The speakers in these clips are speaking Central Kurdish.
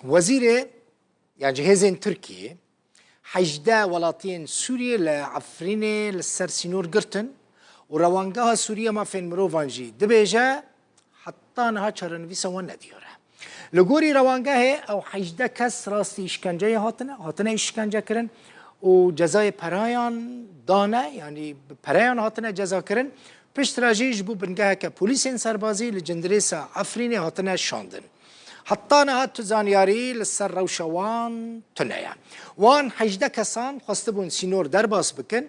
وزير يعني جهازين تركيا حجدا ولاتين سوريا لعفريني للسر سينور قرتن وروانقاها سوريا ما فين مروفانجي دبيجا حطانها تشرنفيسا ونديورا لغوري روانقاها او حجدا كس راستي اشكنجايا هاتنا اشكنجا كرن وجزاي برايان دانا يعني برايان هاتنا جزا كرن پشتراجی جبو بنگاه که پولیسین سربازی لجندریسا عفرینی هاتنا شاندن حطانا هات زانیاری لسر روشوان تنایا وان حجده کسان خواستبون سینور درباس بکن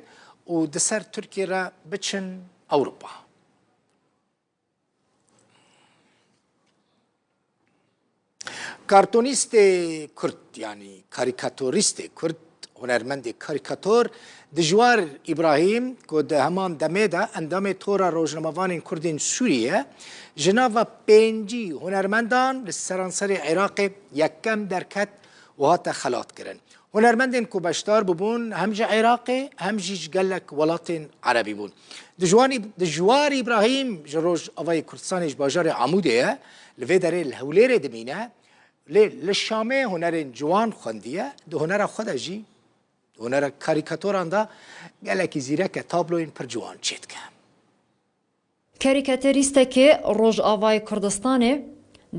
و دسر ترکیه را بچن اوروبا کارتونیست کرد يعني کاریکاتوریست کرد هنرمند کاریکاتور دجوار إبراهيم كود همان دميدا اندام تورا روجنموان كردين سوريا جناوا بينجي هنرمندان للسرانسر عراق يكم دركت وهاتا خلات كرن هنرمندين كو بشتار ببون همجا عراقي همجيش قالك ولاتين عربي بون دجوار إبراهيم جروج أواي كردستانيش باجار عمودية لفيداري الهوليري دمينة للشامي هنرين جوان خوندية دو هنر خدا جي هنر کاریکاتوران دا گلکی زیره که تابلوین پر جوان چید که کاریکاتوریسته که روز آوای کردستانه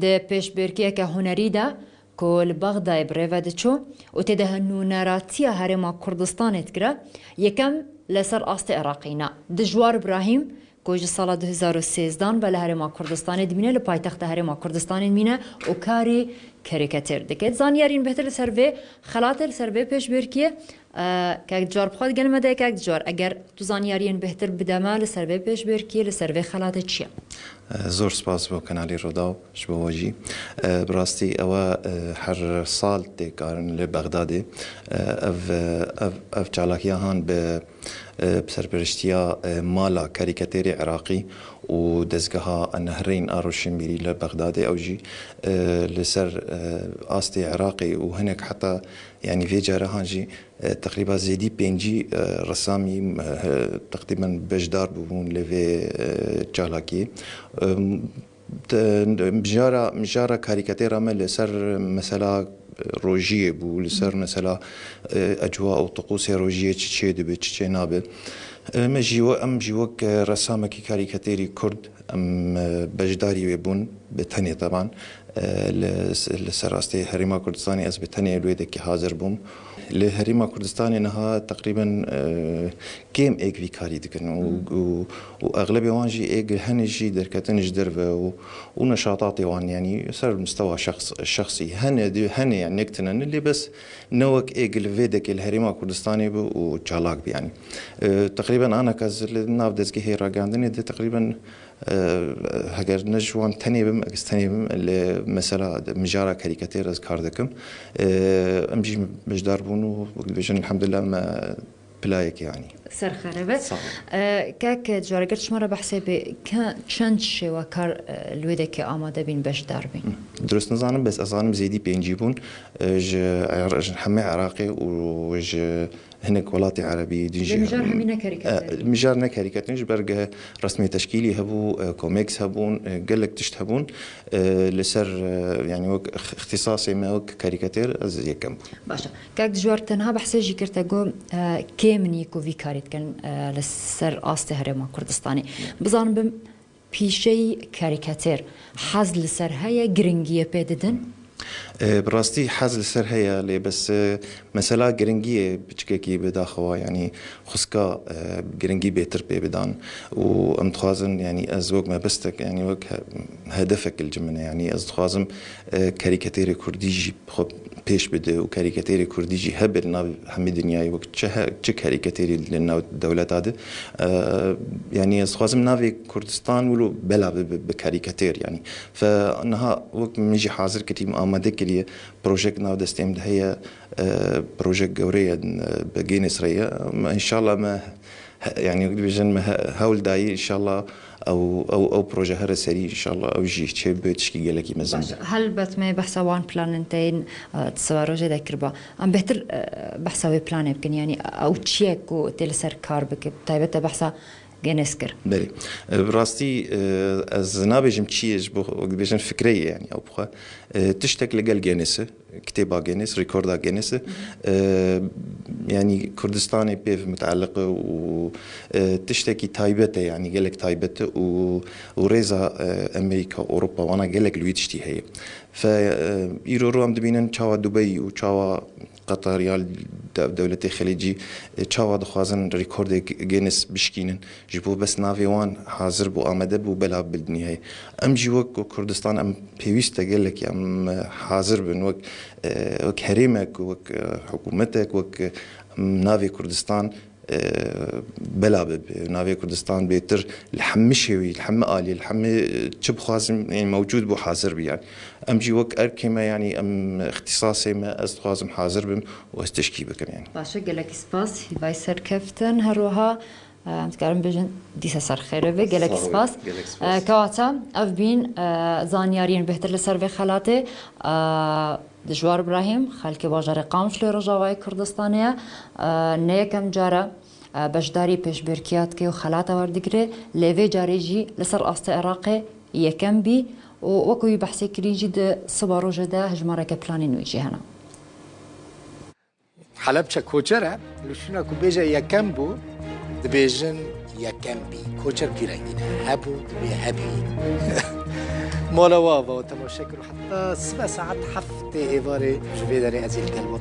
ده پیش برکیه که هنری ده کل بغدای بریوه چو و تده هنونراتی هرما کردستانه تگره یکم لسر آست عراقینا دجوار ابراهیم کوج سال 2013 بله هرما کردستان دمینه لپایتخت هرما کردستان دمینه و کاری کاریکاتور دکت زانیارین بهتر سروی خلاطر سروی پیش برکیه که جار بخواد گلمه ده که جار اگر تو زانیارین بهتر بدمه لسروی پیش برکیه لسروی خلاط چیه زور سپاس بو کنالی رودا شبو واجی براستی او هر سال تکارن لبغداد اف چالاکیا هان به بسرپرشتیا مالا کاریکاتوری عراقی و دزگاه النهرين آروشميري لبغداد أوجي لسر آستي عراقي وهناك حتى يعني في جارهانجي تقريبا زيدي بينجي رسامي تقريبا بجدار ببون لفي جالاكي مجارة كاريكاتيرا من لسر مثلا روجيه بو لسر مثلا أجواء أو طقوس روجيه تشي دبي تشي نابه ام جيوك رسامك كاريكاتيري كرد ام بجداري ويبون بتني طبعا لسراستي هريما كردستاني از بتني الويدك حاضر بوم لهريما كردستاني انها تقريبا كيم ايك في كاري دكن واغلبيه وانجي ايك هنجي دركتن جدر ونشاطاتي وان يعني صار المستوى الشخصي هني يعني نكتنن اللي بس نوك ايك الفيدك الهريما كردستاني وتشالاك يعني تقريبا انا كاز ناف دزكي هيرا عندني تقريبا هاجر نجوان تنيبم اكستنيبم اللي مثلا مجارة كاريكاتير اذكار دكم امجي مجدار بونو وبيجن الحمد لله ما بلايك يعني سر خربت كاك جارجت شمارة بحسابي كان چند وكار الويدك آماده بين بجدار بين درست نظانم بس أظانم زيدي بينجيبون حمي عراقي وج هناك ولاتي عربي ديجي مجار همينا كاريكاتير مجارنا كاريكاتير برجع رسمي تشكيلي هبو كوميكس هبون قالك تشت هبون لسر يعني وك اختصاصي ما وك كاريكاتير از يكم باشا كاك جوار تنها بحسجي كرتاجو كيمنيكو في كاريت كان لسر آست هرما كردستاني بزان بم بيشي كاريكاتير حز لسر هيا جرينجية بيددن براستي حاز لسر هيا لي بس مثلا جرينجية بتشكيكي بداخوا يعني خسكا جرينجي بيتر بيبدان وامتخازن يعني ازوج ما بستك يعني وك هدفك الجمنة يعني ازخازم كاريكاتيري كرديجي بخب بيش بده وكاريكاتيري كرديجي هبل ناو هم دنياي وقت چه كاريكاتيري لنا الدولة هذا يعني ازخازم ناوي كردستان ولو بلا بكاريكاتير يعني فانها وقت ميجي حاضر كتيم آماده كليه بروجكت ناو دستيم ده هي بروجكت جورية بجين إسرائيل إن شاء الله ما يعني بيجن ما هول داي إن شاء الله أو بروجكت هذا سريع إن شاء الله أو جي تشبه تشكي لك مزن هل بس ما بحسوان بلانتين تصوروا جدا كربا أم بهتر بحسوي بلان يمكن يعني أو تشيك وتلسر كاربك طيب بحسا جنس كر بله براستي از نابجم تشيج بو بيجن فكريه يعني او بخا تشتك لقال جنسه كتابة جنس ريكوردا جنس يعني كردستاني بيف متعلقة وتشتكي تايبته يعني قالك تايبته وريزا أمريكا وأوروبا وأنا قالك لويتشتي هي فإيرو أم دبينن شاوا دبي وشاوا قطر يا دولتي خليجي شاوا دخوازن ريكورد جينيس بشكينن جيبو بس نافي وان حاضر بو آمده بو بلا بالدنيا ام جيوك كردستان ام بيويستا قالك يا ام حاضر بن وك هريمك وك حكومتك وك نافي كردستان بلا نافي كردستان بيتر الحم شوي الحم آلي الحم تشب خازم يعني موجود بو حاضر بي يعني ام جي وك اركيما يعني ام اختصاصي ما استخازم حاضر بم واستشكي بكم يعني باشا قالك سباس هاي سر كفتن هروها متكرم بجن ديسا سر خيره في قالك سباس كواتا اف بين زانيارين بهتر لسر في خلاته دجوار ابراهيم خالك باجر قامش لرجاوي كردستانيه نيكم جاره بشداري پیش برکیات که و خلاط وردگره لیوی جاریجی لسر آست عراقی یکم بی و وکوی بحثی کریجی ده صبارو جده هجماره که پلانی نویجی هنا حلبچه کوچره لشونا کو بیجه یکم بو دبیجن یکم بی کوچر پیرنگینه هبو دبی هبی مولا وابا و تماشاكر حتى 7 ساعات حفت إيفاري جوفي داري أزيل قلبه